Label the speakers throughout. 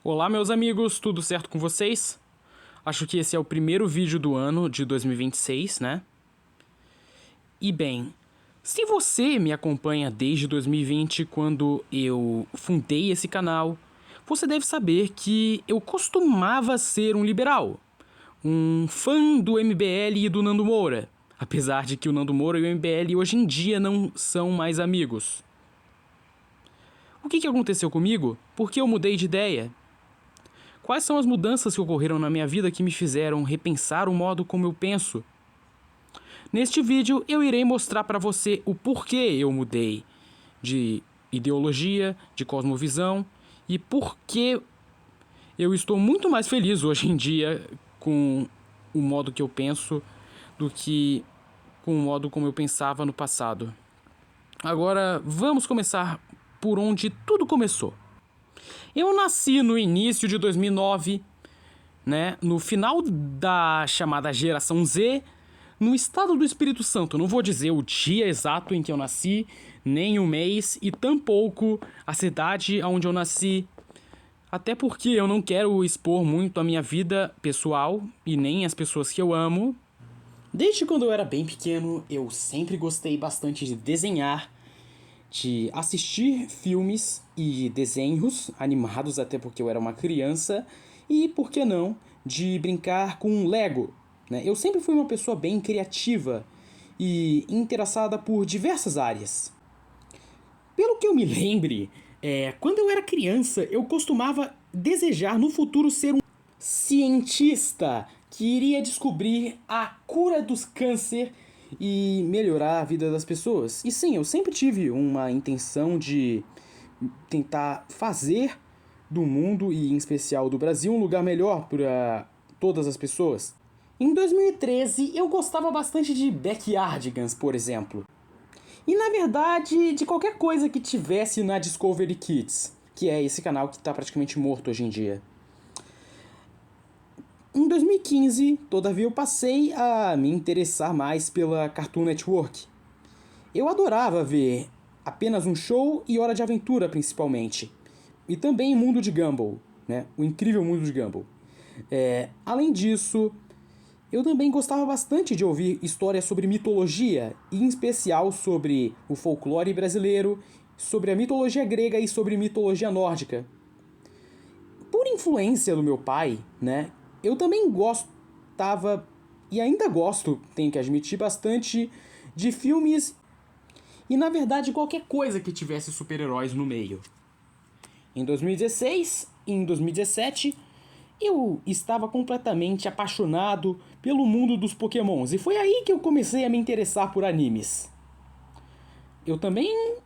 Speaker 1: Olá, meus amigos, tudo certo com vocês? Acho que esse é o primeiro vídeo do ano de 2026, né? E bem, se você me acompanha desde 2020, quando eu fundei esse canal, você deve saber que eu costumava ser um liberal, um fã do MBL e do Nando Moura, apesar de que o Nando Moura e o MBL hoje em dia não são mais amigos. O que aconteceu comigo? Por que eu mudei de ideia? Quais são as mudanças que ocorreram na minha vida que me fizeram repensar o modo como eu penso? Neste vídeo eu irei mostrar para você o porquê eu mudei de ideologia, de cosmovisão e porquê eu estou muito mais feliz hoje em dia com o modo que eu penso do que com o modo como eu pensava no passado. Agora vamos começar por onde tudo começou. Eu nasci no início de 2009, né, no final da chamada Geração Z, no estado do Espírito Santo. Não vou dizer o dia exato em que eu nasci, nem o mês e tampouco a cidade onde eu nasci. Até porque eu não quero expor muito a minha vida pessoal e nem as pessoas que eu amo. Desde quando eu era bem pequeno, eu sempre gostei bastante de desenhar, de assistir filmes e desenhos animados, até porque eu era uma criança, e, por que não, de brincar com Lego, né? Eu sempre fui uma pessoa bem criativa e interessada por diversas áreas. Pelo que eu me lembre, quando eu era criança, eu costumava desejar no futuro ser um cientista que iria descobrir a cura dos câncer e melhorar a vida das pessoas. E sim, eu sempre tive uma intenção de tentar fazer do mundo, e em especial do Brasil, um lugar melhor para todas as pessoas. Em 2013, eu gostava bastante de Backyardigans, por exemplo. E na verdade, de qualquer coisa que tivesse na Discovery Kids, que é esse canal que está praticamente morto hoje em dia. Em 2015, todavia, eu passei a me interessar mais pela Cartoon Network. Eu adorava ver Apenas um Show e Hora de Aventura, principalmente. E também Mundo de Gumball, né? O incrível Mundo de Gumball. Além disso, eu também gostava bastante de ouvir histórias sobre mitologia, e em especial sobre o folclore brasileiro, sobre a mitologia grega e sobre mitologia nórdica. Por influência do meu pai, né? Eu também gostava, e ainda gosto, tenho que admitir, bastante de filmes e, na verdade, qualquer coisa que tivesse super-heróis no meio. Em 2016 e em 2017, eu estava completamente apaixonado pelo mundo dos Pokémons, e foi aí que eu comecei a me interessar por animes. Eu também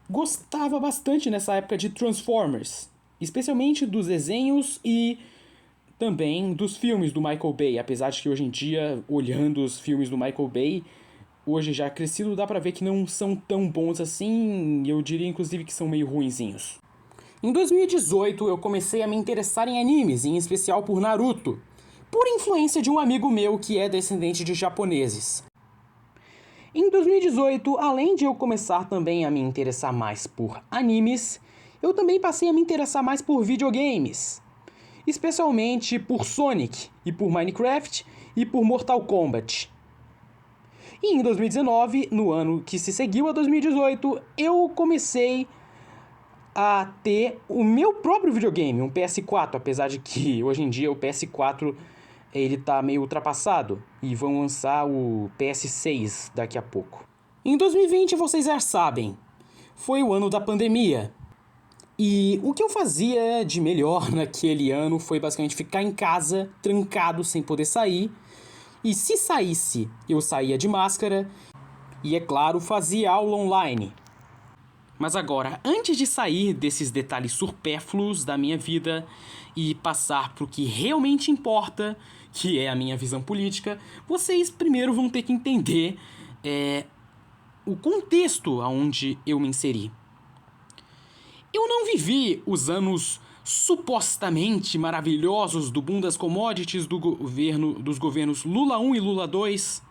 Speaker 1: gostava bastante nessa época de Transformers, especialmente dos desenhos e também dos filmes do Michael Bay, apesar de que hoje em dia, olhando os filmes do Michael Bay, hoje já crescido, dá pra ver que não são tão bons assim, eu diria inclusive que são meio ruinzinhos. Em 2018 eu comecei a me interessar em animes, em especial por Naruto, por influência de um amigo meu que é descendente de japoneses. Em 2018, além de eu começar também a me interessar mais por animes, eu também passei a me interessar mais por videogames. Especialmente por Sonic, e por Minecraft, e por Mortal Kombat. E em 2019, no ano que se seguiu a 2018, eu comecei a ter o meu próprio videogame, um PS4, apesar de que hoje em dia o PS4 ele tá meio ultrapassado, e vão lançar o PS6 daqui a pouco. Em 2020, vocês já sabem, foi o ano da pandemia. E o que eu fazia de melhor naquele ano foi basicamente ficar em casa, trancado, sem poder sair. E se saísse, eu saía de máscara e, é claro, fazia aula online. Mas agora, antes de sair desses detalhes supérfluos da minha vida e passar para o que realmente importa, que é a minha visão política, vocês primeiro vão ter que entender o contexto aonde eu me inseri. Eu não vivi os anos supostamente maravilhosos do boom das commodities dos governos Lula 1 e Lula 2,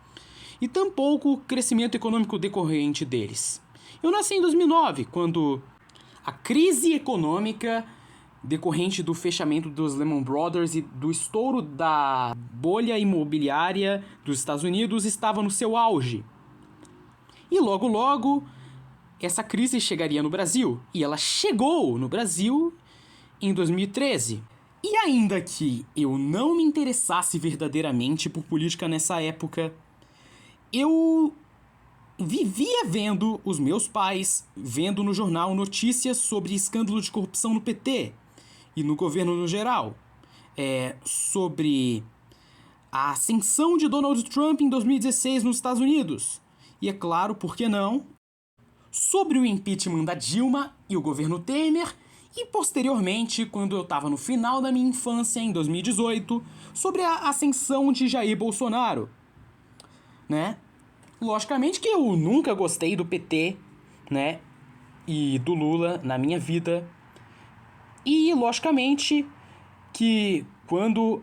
Speaker 1: e tampouco o crescimento econômico decorrente deles. Eu nasci em 2009, quando a crise econômica decorrente do fechamento dos Lehman Brothers e do estouro da bolha imobiliária dos Estados Unidos, estava no seu auge. E logo logo essa crise chegaria no Brasil. E ela chegou no Brasil em 2013. E ainda que eu não me interessasse verdadeiramente por política nessa época, eu vivia vendo os meus pais, vendo no jornal notícias sobre escândalo de corrupção no PT e no governo no geral. Sobre a ascensão de Donald Trump em 2016 nos Estados Unidos. E é claro, por que não, sobre o impeachment da Dilma e o governo Temer, e posteriormente, quando eu estava no final da minha infância, em 2018, sobre a ascensão de Jair Bolsonaro, né? Logicamente que eu nunca gostei do PT, né, e do Lula na minha vida, e logicamente que quando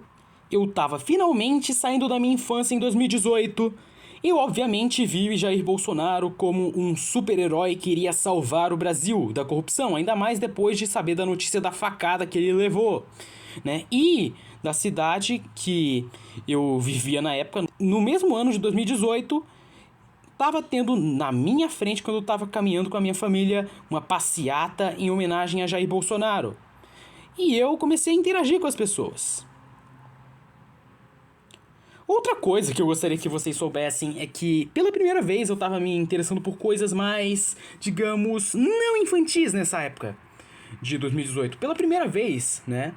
Speaker 1: eu estava finalmente saindo da minha infância em 2018, eu obviamente vi Jair Bolsonaro como um super-herói que iria salvar o Brasil da corrupção, ainda mais depois de saber da notícia da facada que ele levou, né? E da cidade que eu vivia na época, no mesmo ano de 2018, estava tendo na minha frente, quando eu estava caminhando com a minha família, uma passeata em homenagem a Jair Bolsonaro. E eu comecei a interagir com as pessoas. Outra coisa que eu gostaria que vocês soubessem é que, pela primeira vez, eu estava me interessando por coisas mais, digamos, não infantis nessa época de 2018. Pela primeira vez, né,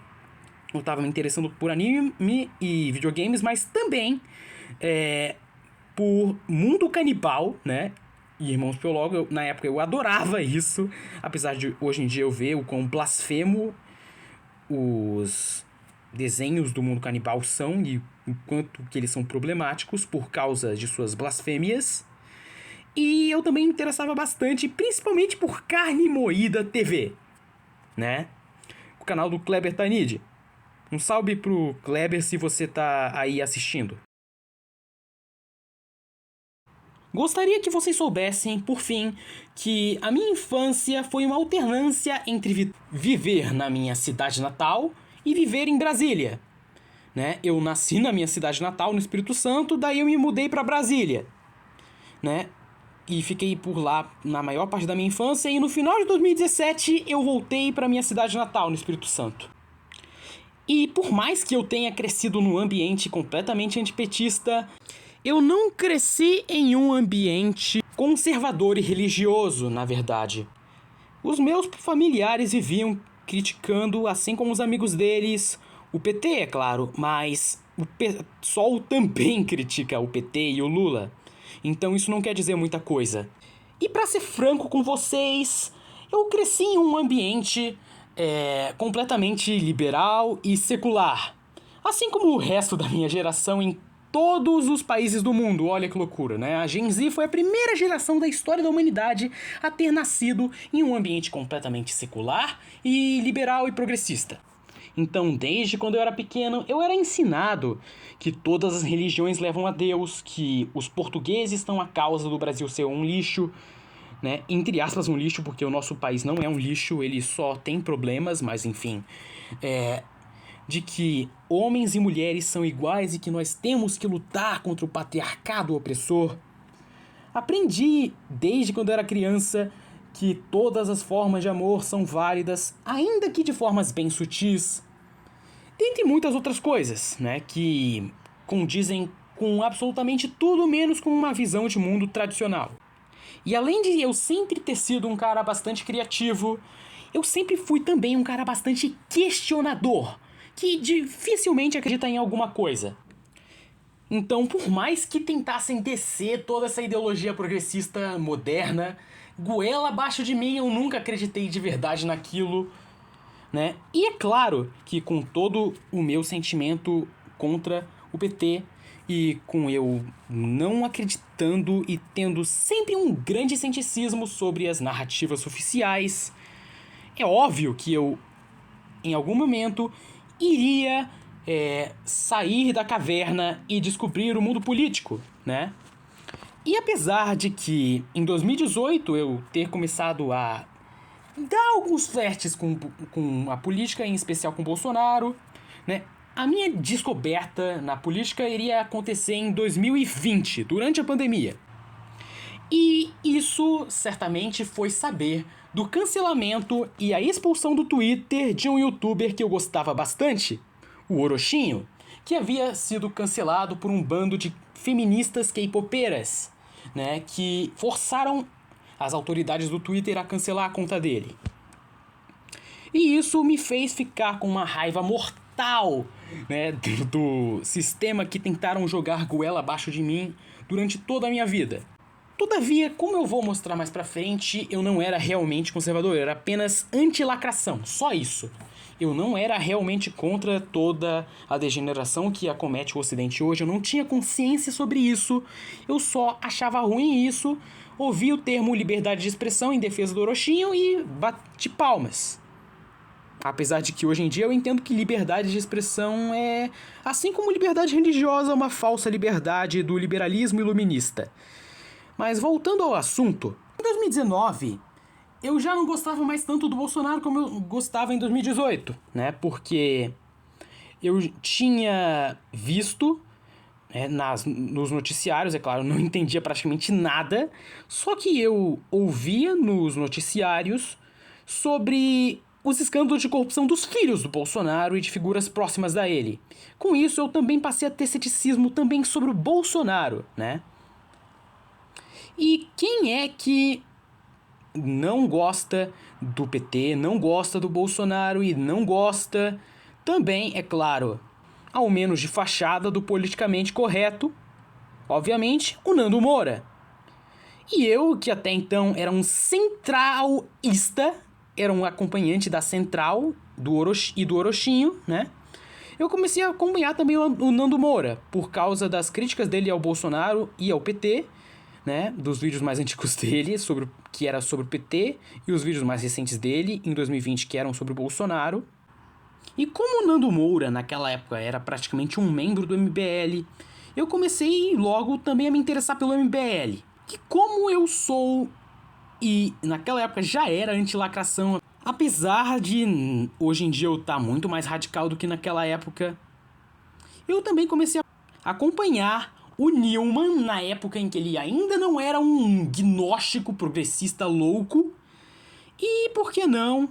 Speaker 1: eu estava me interessando por anime e videogames, mas também por mundo canibal, né, e Irmãos Biológicos. Na época eu adorava isso, apesar de hoje em dia eu ver o quão blasfemo os desenhos do mundo canibal são e o quanto que eles são problemáticos por causa de suas blasfêmias. E eu também me interessava bastante, principalmente por Carne Moída TV, né? O canal do Kleber Tanid. Um salve pro Kleber se você tá aí assistindo. Gostaria que vocês soubessem, por fim, que a minha infância foi uma alternância entre viver na minha cidade natal e viver em Brasília, né? Eu nasci na minha cidade natal, no Espírito Santo, daí eu me mudei para Brasília, né? E fiquei por lá na maior parte da minha infância, e no final de 2017 eu voltei para minha cidade natal, no Espírito Santo. E por mais que eu tenha crescido num ambiente completamente antipetista, eu não cresci em um ambiente conservador e religioso, na verdade. Os meus familiares viviam criticando, assim como os amigos deles, o PT, é claro, mas o PSOL também critica o PT e o Lula. Então isso não quer dizer muita coisa. E pra ser franco com vocês, eu cresci em um ambiente completamente liberal e secular. Assim como o resto da minha geração em todos os países do mundo. Olha que loucura, né? A Gen Z foi a primeira geração da história da humanidade a ter nascido em um ambiente completamente secular e liberal e progressista. Então, desde quando eu era pequeno, eu era ensinado que todas as religiões levam a Deus, que os portugueses estão a causa do Brasil ser um lixo, né? Entre aspas, um lixo, porque o nosso país não é um lixo, ele só tem problemas, mas enfim. De que homens e mulheres são iguais e que nós temos que lutar contra o patriarcado opressor. Aprendi, desde quando eu era criança, que todas as formas de amor são válidas, ainda que de formas bem sutis. Dentre muitas outras coisas, né, que condizem com absolutamente tudo menos com uma visão de mundo tradicional. E além de eu sempre ter sido um cara bastante criativo, eu sempre fui também um cara bastante questionador, que dificilmente acredita em alguma coisa. Então, por mais que tentassem descer toda essa ideologia progressista moderna, goela abaixo de mim, eu nunca acreditei de verdade naquilo, né? E é claro que com todo o meu sentimento contra o PT e com eu não acreditando e tendo sempre um grande ceticismo sobre as narrativas oficiais, é óbvio que eu, em algum momento, iria sair da caverna e descobrir o mundo político, né? E apesar de que em 2018 eu ter começado a dá alguns flertes com a política, em especial com Bolsonaro, né? A minha descoberta na política iria acontecer em 2020, durante a pandemia. E isso certamente foi saber do cancelamento e a expulsão do Twitter de um youtuber que eu gostava bastante, o Orochinho, que havia sido cancelado por um bando de feministas K-popeiras, né, que forçaram as autoridades do Twitter a cancelar a conta dele. E isso me fez ficar com uma raiva mortal, né, do sistema que tentaram jogar goela abaixo de mim durante toda a minha vida. Todavia, como eu vou mostrar mais pra frente, eu não era realmente conservador, eu era apenas anti-lacração, só isso. Eu não era realmente contra toda a degeneração que acomete o Ocidente hoje, eu não tinha consciência sobre isso, eu só achava ruim isso, ouvi o termo liberdade de expressão em defesa do Orochinho e bati palmas. Apesar de que hoje em dia eu entendo que liberdade de expressão é, assim como liberdade religiosa, uma falsa liberdade do liberalismo iluminista. Mas voltando ao assunto, em 2019 eu já não gostava mais tanto do Bolsonaro como eu gostava em 2018, né? Porque eu tinha visto, né, nos noticiários, é claro, não entendia praticamente nada, só que eu ouvia nos noticiários sobre os escândalos de corrupção dos filhos do Bolsonaro e de figuras próximas a ele. Com isso, eu também passei a ter ceticismo também sobre o Bolsonaro, né? E quem é que não gosta do PT, não gosta do Bolsonaro e não gosta também, é claro, ao menos de fachada, do politicamente correto, obviamente, o Nando Moura. E eu, que até então era um centralista, era um acompanhante da Central e do Orochinho, né? Eu comecei a acompanhar também o Nando Moura, por causa das críticas dele ao Bolsonaro e ao PT, né, dos vídeos mais antigos dele, que era sobre o PT, e os vídeos mais recentes dele, em 2020, que eram sobre o Bolsonaro. E como o Nando Moura, naquela época, era praticamente um membro do MBL, eu comecei logo também a me interessar pelo MBL. E como eu sou, e naquela época já era anti-lacração, apesar de hoje em dia eu estar muito mais radical do que naquela época, eu também comecei a acompanhar o Newman, na época em que ele ainda não era um gnóstico progressista louco. E, por que não,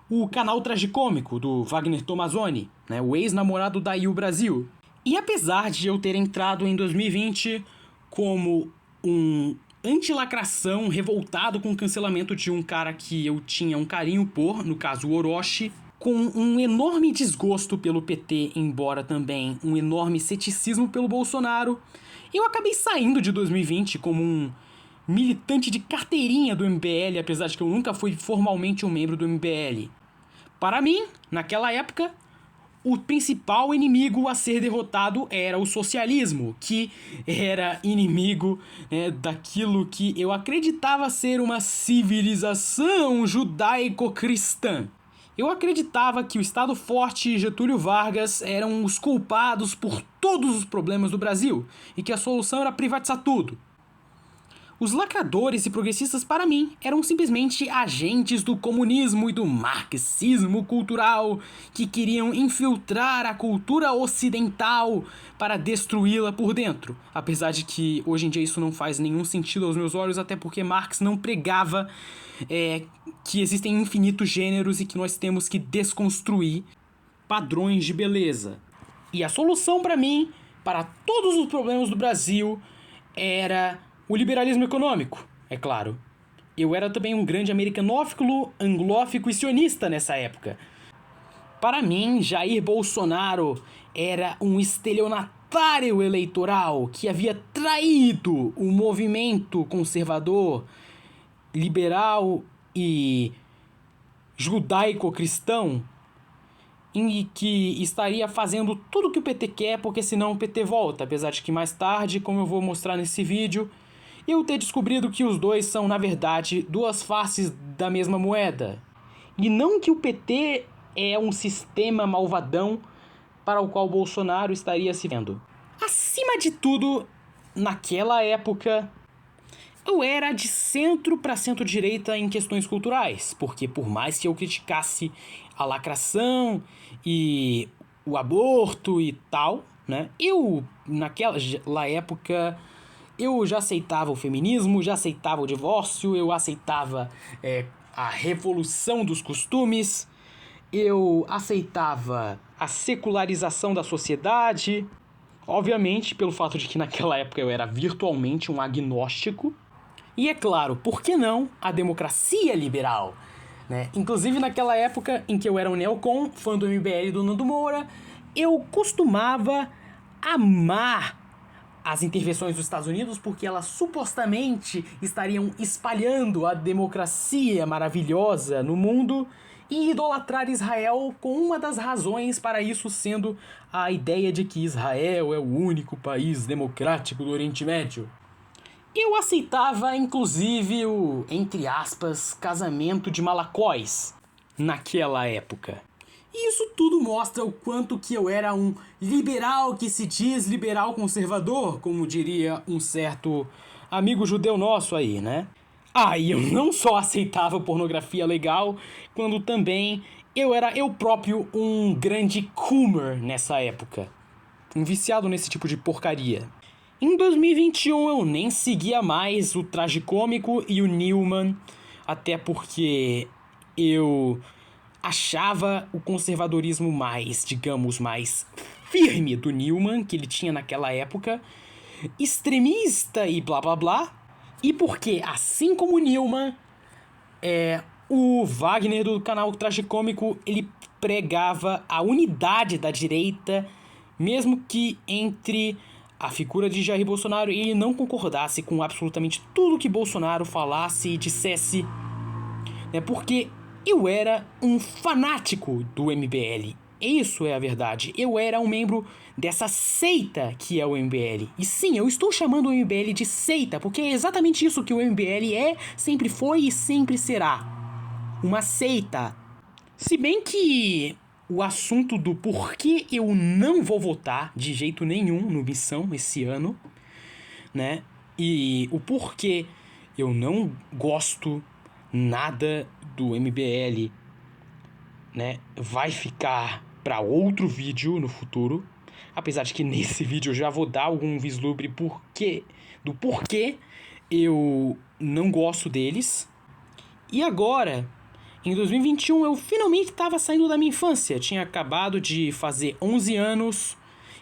Speaker 1: o canal Tragicômico, do Wagner Tomazoni, né, o ex-namorado da IU Brasil. E apesar de eu ter entrado em 2020 como um anti-lacração revoltado com o cancelamento de um cara que eu tinha um carinho por, no caso o Orochi, com um enorme desgosto pelo PT, embora também um enorme ceticismo pelo Bolsonaro, eu acabei saindo de 2020 como um militante de carteirinha do MBL, apesar de que eu nunca fui formalmente um membro do MBL. Para mim, naquela época, o principal inimigo a ser derrotado era o socialismo, que era inimigo, né, daquilo que eu acreditava ser uma civilização judaico-cristã. Eu acreditava que o Estado Forte e Getúlio Vargas eram os culpados por todos os problemas do Brasil e que a solução era privatizar tudo. Os lacradores e progressistas, para mim, eram simplesmente agentes do comunismo e do marxismo cultural que queriam infiltrar a cultura ocidental para destruí-la por dentro. Apesar de que hoje em dia isso não faz nenhum sentido aos meus olhos, até porque Marx não pregava que existem infinitos gêneros e que nós temos que desconstruir padrões de beleza. E a solução para mim, para todos os problemas do Brasil, era o liberalismo econômico, é claro. Eu era também um grande americanófilo, anglófico e sionista nessa época. Para mim, Jair Bolsonaro era um estelionatário eleitoral que havia traído o movimento conservador, liberal e judaico-cristão, em que estaria fazendo tudo que o PT quer, porque senão o PT volta. Apesar de que mais tarde, como eu vou mostrar nesse vídeo, eu ter descobrido que os dois são, na verdade, duas faces da mesma moeda. E não que o PT é um sistema malvadão para o qual Bolsonaro estaria se vendo. Acima de tudo, naquela época, eu era de centro para centro-direita em questões culturais, porque por mais que eu criticasse a lacração e o aborto e tal, né, eu, naquela época, eu já aceitava o feminismo, já aceitava o divórcio, eu aceitava a revolução dos costumes, eu aceitava a secularização da sociedade, obviamente pelo fato de que naquela época eu era virtualmente um agnóstico. E é claro, por que não a democracia liberal? Né? Inclusive naquela época em que eu era um neocon, fã do MBL do Nando Moura, eu costumava amar as intervenções dos Estados Unidos porque elas supostamente estariam espalhando a democracia maravilhosa no mundo e idolatrar Israel com uma das razões para isso sendo a ideia de que Israel é o único país democrático do Oriente Médio. Eu aceitava, inclusive, o, entre aspas, casamento de Malacóis naquela época. E isso tudo mostra o quanto que eu era um liberal que se diz liberal conservador, como diria um certo amigo judeu nosso aí, né? E eu não só aceitava pornografia legal, quando também eu era eu próprio um grande coomer nessa época. Um viciado nesse tipo de porcaria. Em 2021 eu nem seguia mais o Tragicômico e o Newman, até porque eu achava o conservadorismo mais, digamos, mais firme do Newman, que ele tinha naquela época, extremista e blá blá blá, e porque, assim como o Newman, o Wagner do canal Tragicômico, ele pregava a unidade da direita, mesmo que entre a figura de Jair Bolsonaro ele não concordasse com absolutamente tudo que Bolsonaro falasse e dissesse, né? Porque eu era um fanático do MBL. Isso é a verdade. Eu era um membro dessa seita que é o MBL. E sim, eu estou chamando o MBL de seita, porque é exatamente isso que o MBL é, sempre foi e sempre será. Uma seita. Se bem que o assunto do porquê eu não vou votar de jeito nenhum no Missão esse ano, né? E o porquê eu não gosto nada do MBL, né? Vai ficar para outro vídeo no futuro. Apesar de que nesse vídeo eu já vou dar algum vislumbre do porquê eu não gosto deles. E agora, em 2021, eu finalmente estava saindo da minha infância. Tinha acabado de fazer 11 anos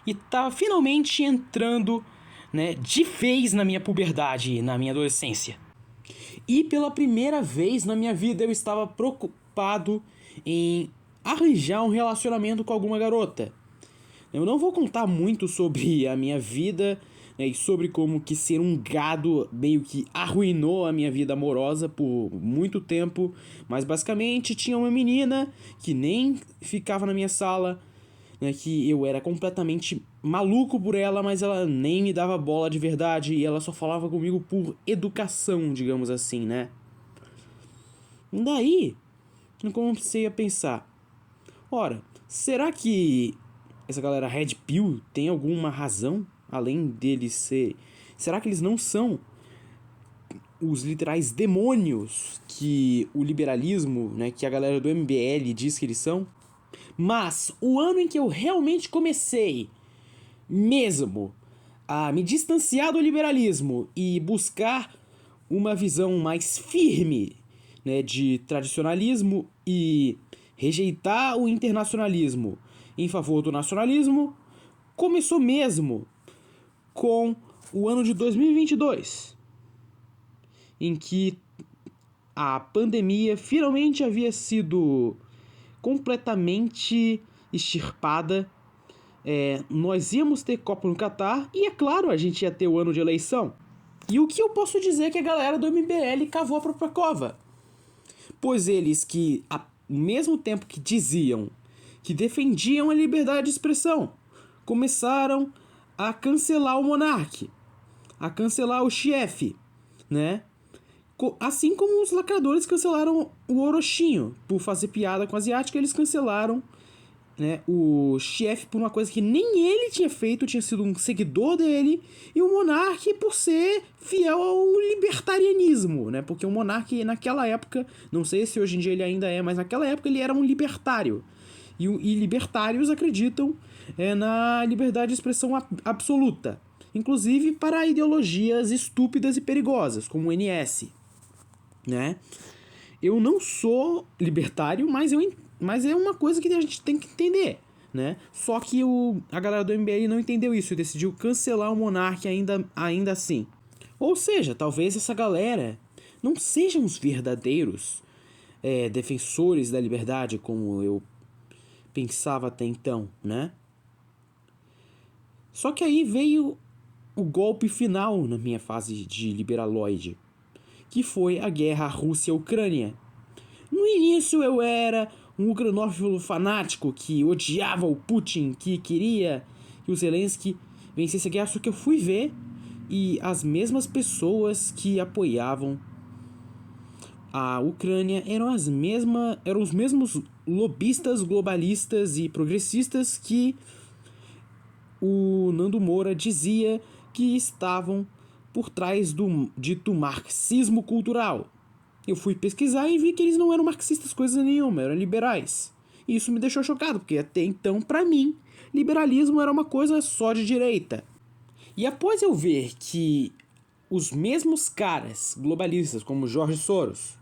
Speaker 1: e estava finalmente entrando, né, de vez na minha puberdade, na minha adolescência. E pela primeira vez na minha vida eu estava preocupado em arranjar um relacionamento com alguma garota. Eu não vou contar muito sobre a minha vida, né, e sobre como que ser um gado meio que arruinou a minha vida amorosa por muito tempo, mas basicamente tinha uma menina que nem ficava na minha sala, né, que eu era completamente maluco por ela, mas ela nem me dava bola de verdade e ela só falava comigo por educação, digamos assim, né? Daí, eu comecei a pensar, ora, será que essa galera Red Pill tem alguma razão, além deles ser... Será que eles não são os literais demônios que o liberalismo, né, que a galera do MBL diz que eles são? Mas o ano em que eu realmente comecei mesmo a me distanciar do liberalismo e buscar uma visão mais firme, né, de tradicionalismo e rejeitar o internacionalismo em favor do nacionalismo, começou mesmo com o ano de 2022, em que a pandemia finalmente havia sido completamente extirpada. Nós íamos ter Copa no Catar e, é claro, a gente ia ter o ano de eleição. E o que eu posso dizer é que a galera do MBL cavou a própria cova. Pois eles que, ao mesmo tempo que diziam que defendiam a liberdade de expressão, começaram a cancelar o monarca, a cancelar o chefe, né? Assim como os lacradores cancelaram o Orochinho por fazer piada com a asiática, eles cancelaram né, o chefe por uma coisa que nem ele tinha feito, tinha sido um seguidor dele, e o monarca por ser fiel ao libertarianismo, né, porque o monarca naquela época, não sei se hoje em dia ele ainda é, mas naquela época ele era um libertário, e libertários acreditam na liberdade de expressão absoluta, inclusive para ideologias estúpidas e perigosas, como o NS, né. Eu não sou libertário, mas é uma coisa que a gente tem que entender, né? Só que a galera do MBL não entendeu isso e decidiu cancelar o Monark ainda assim. Ou seja, talvez essa galera não sejam os verdadeiros defensores da liberdade como eu pensava até então, né? Só que aí veio o golpe final na minha fase de liberaloide, que foi a guerra Rússia-Ucrânia. No início eu era um ucranófilo fanático que odiava o Putin, que queria que o Zelensky vencesse a guerra, só que eu fui ver e as mesmas pessoas que apoiavam a Ucrânia eram os mesmos lobistas, globalistas e progressistas que o Nando Moura dizia que estavam por trás do dito marxismo cultural. Eu fui pesquisar e vi que eles não eram marxistas coisa nenhuma, eram liberais. E isso me deixou chocado, porque até então, pra mim, liberalismo era uma coisa só de direita. E após eu ver que os mesmos caras globalistas, como Jorge Soros,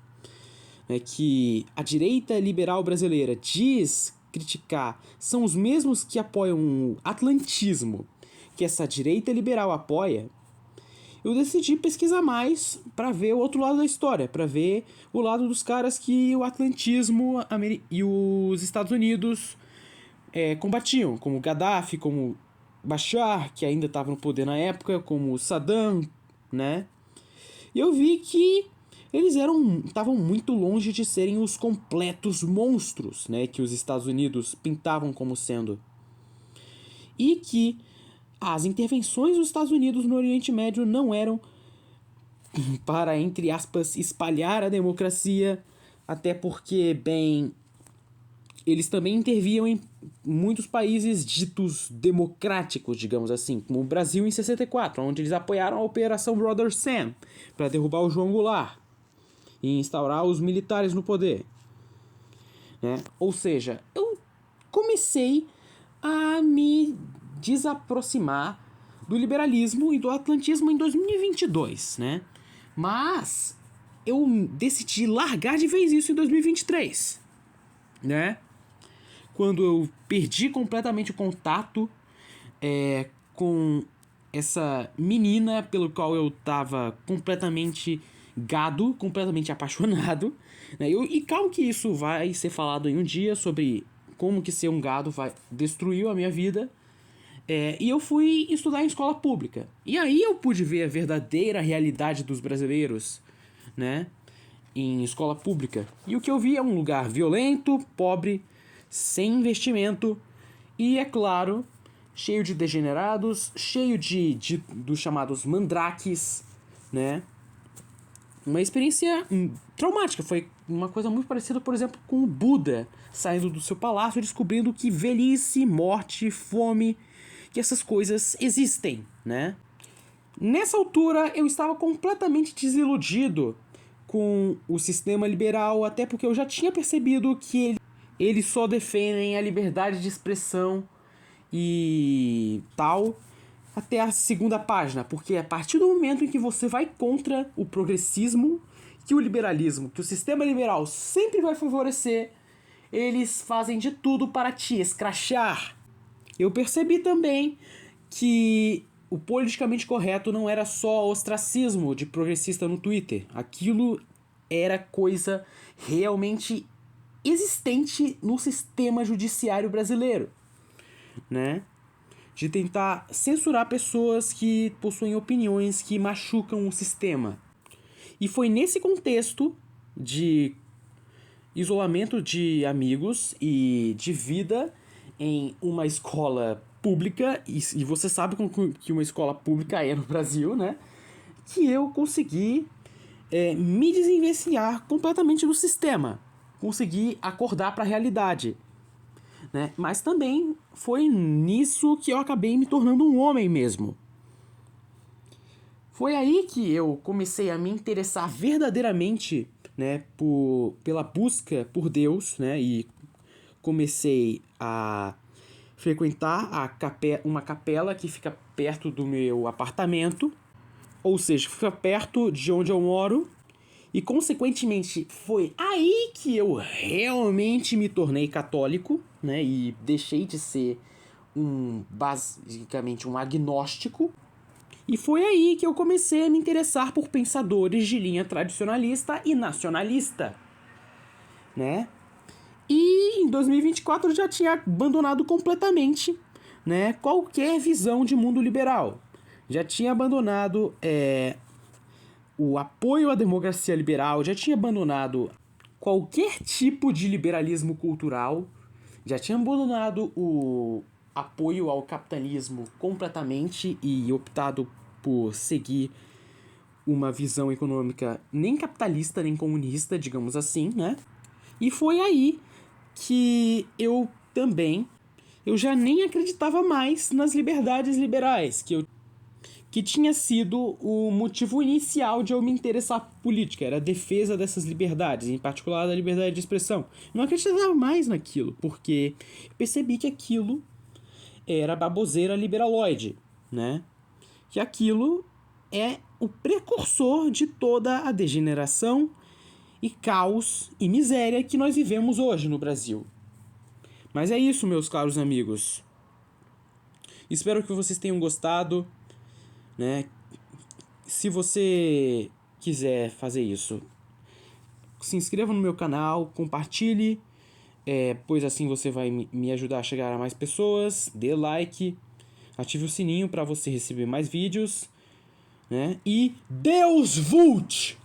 Speaker 1: né, que a direita liberal brasileira diz criticar, são os mesmos que apoiam o atlantismo, que essa direita liberal apoia, eu decidi pesquisar mais para ver o outro lado da história, para ver o lado dos caras que o atlantismo e os Estados Unidos combatiam, como Gaddafi, como Bashar, que ainda estava no poder na época, como Saddam, né? E eu vi que eles estavam muito longe de serem os completos monstros, né, que os Estados Unidos pintavam como sendo. E que as intervenções dos Estados Unidos no Oriente Médio não eram para, entre aspas, espalhar a democracia, até porque, bem, eles também interviam em muitos países ditos democráticos, digamos assim, como o Brasil em 64, onde eles apoiaram a Operação Brother Sam para derrubar o João Goulart e instaurar os militares no poder, né? Ou seja, eu comecei a me desaproximar do liberalismo e do atlantismo em 2022, né? Mas eu decidi largar de vez isso em 2023, né? Quando eu perdi completamente o contato com essa menina pelo qual eu tava completamente gado, completamente apaixonado, né? E calma que isso vai ser falado em um dia sobre como que ser um gado destruiu a minha vida. E eu fui estudar em escola pública. E aí eu pude ver a verdadeira realidade dos brasileiros, né? Em escola pública. E o que eu vi é um lugar violento, pobre, sem investimento e, é claro, cheio de degenerados, cheio dos chamados mandrakes, né? Uma experiência traumática. Foi uma coisa muito parecida, por exemplo, com o Buda saindo do seu palácio e descobrindo que velhice, morte, fome, que essas coisas existem, né? Nessa altura eu estava completamente desiludido com o sistema liberal, até porque eu já tinha percebido que eles só defendem a liberdade de expressão e tal até a segunda página, porque a partir do momento em que você vai contra o progressismo, que o liberalismo, que o sistema liberal sempre vai favorecer, eles fazem de tudo para te escrachar. Eu percebi também que o politicamente correto não era só ostracismo de progressista no Twitter. Aquilo era coisa realmente existente no sistema judiciário brasileiro, né? De tentar censurar pessoas que possuem opiniões que machucam o sistema. E foi nesse contexto de isolamento de amigos e de vida em uma escola pública, e você sabe como que uma escola pública é no Brasil, né? Que eu consegui me desenvencilhar completamente do sistema. Consegui acordar para a realidade. né? Mas também foi nisso que eu acabei me tornando um homem mesmo. Foi aí que eu comecei a me interessar verdadeiramente, né, pela busca por Deus, né, e comecei a frequentar uma capela que fica perto do meu apartamento, ou seja, fica perto de onde eu moro, e consequentemente foi aí que eu realmente me tornei católico, né, e deixei de ser basicamente um agnóstico. E foi aí que eu comecei a me interessar por pensadores de linha tradicionalista e nacionalista, né? E em 2024 eu já tinha abandonado completamente, né, qualquer visão de mundo liberal. Já tinha abandonado o apoio à democracia liberal, já tinha abandonado qualquer tipo de liberalismo cultural, já tinha abandonado o apoio ao capitalismo completamente e optado por seguir uma visão econômica nem capitalista nem comunista, digamos assim, né? E foi aí que eu já nem acreditava mais nas liberdades liberais, que tinha sido o motivo inicial de eu me interessar por política, era a defesa dessas liberdades, em particular da liberdade de expressão. Eu não acreditava mais naquilo, porque eu percebi que aquilo era baboseira liberaloide, né? Que aquilo é o precursor de toda a degeneração e caos e miséria que nós vivemos hoje no Brasil. Mas é isso, meus caros amigos. Espero que vocês tenham gostado, né? Se você quiser fazer isso, se inscreva no meu canal, compartilhe, pois assim você vai me ajudar a chegar a mais pessoas. Dê like, ative o sininho para você receber mais vídeos, né? E Deus vult!